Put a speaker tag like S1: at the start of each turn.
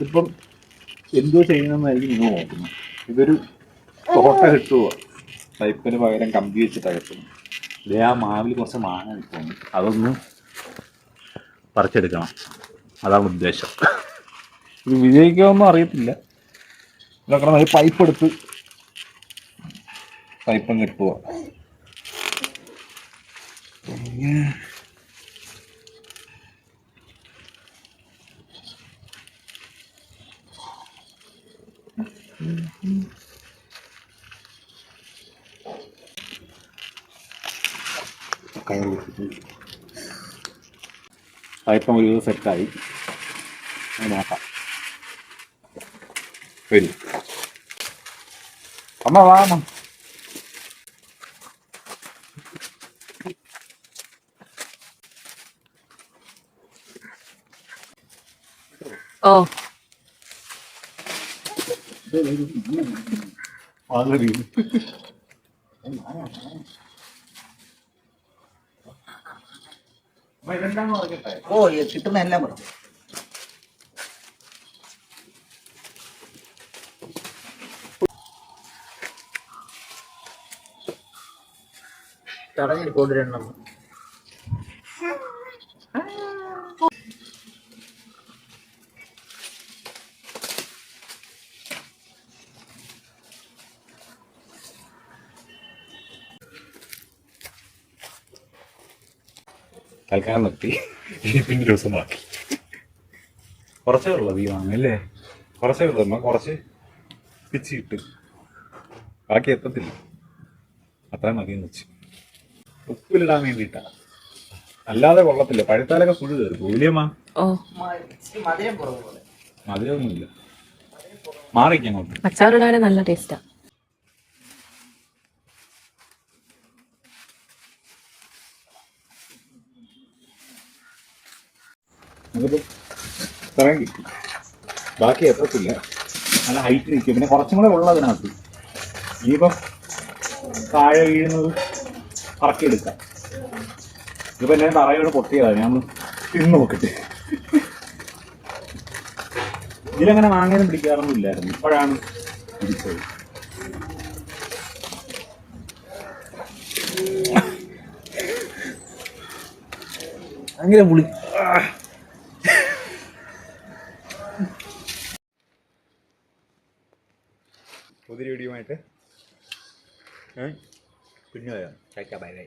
S1: ഇതിപ്പം എന്തോ ചെയ്യുന്നതെന്നായിരിക്കും നിങ്ങൾ നോക്കുന്നത്. ഇതൊരു തോട്ട കിട്ടുക, പൈപ്പിന് പകരം കമ്പി വെച്ചിട്ടാണ് കിട്ടുന്നത്. ഇതേ ആ മാവിൽ കുറച്ച് മാങ്ങ കിട്ടുന്നു, അതൊന്ന് പറിച്ചെടുക്കണം, അതാണ് ഉദ്ദേശം. ഇത് വിജയിക്കുമെന്നും അറിയത്തില്ല. ഇതൊക്കെ പൈപ്പ് എടുത്ത് പൈപ്പം കിട്ടുക. പൈപ്പം ഒരു സെറ്റായി നോക്കാം. വരും അമ്മ വാമ.
S2: ഓ
S3: ഓ കിട്ടുന്ന എല്ലാം പറഞ്ഞു. തടഞ്ഞിട്ട് കൊണ്ടുവരണം.
S1: തൽക്കാലം നിർത്തി, പിന്നെ ദിവസം ബാക്കി. കുറച്ചേ ഉള്ളത് ഈ വാങ്ങല്ലേ, കുറച്ചേ ഉള്ളൂ. നമ്മൾ കുറച്ച് പിച്ച് കിട്ട്, ബാക്കി എത്തത്തില്ല. അത്രയും മതിയെന്ന് വെച്ച് ഉപ്പിലിടാൻ വേണ്ടിയിട്ടാ, അല്ലാതെ കൊള്ളത്തില്ല. പഴുത്താലൊക്കെ പുഴു കയറി പോലിയമ്മ.
S3: മധുരം കുറവ്,
S1: മധുരമൊന്നുമില്ല. മാറിക്ക് അങ്ങോട്ട്.
S2: അച്ചാറിടാൻ നല്ല ടേസ്റ്റാ.
S1: അതിപ്പോൾ ഇത്രയും കിട്ടും, ബാക്കി എത്തത്തില്ല. നല്ല ഹൈറ്റ് നിൽക്കും. പിന്നെ കുറച്ചും കൂടെ ഉള്ളതിനകത്ത് ഇനിയിപ്പം താഴെ വീഴുന്നത് പറക്കിയെടുക്കാം. ഇതിപ്പോൾ എല്ലാം തറയോടെ പൊട്ടിയതാണ്, ഞാൻ തിന്ന് നോക്കട്ടെ. ഇതിലങ്ങനെ മാങ്ങാനും പിടിക്കാറൊന്നും ഇല്ലായിരുന്നു, ഇപ്പോഴാണ് പിടിച്ചത്. ഭയങ്കര പുളി. പുതിയ വീഡിയോ ആയിട്ട് പിന്നെ വരാം. Bye bye.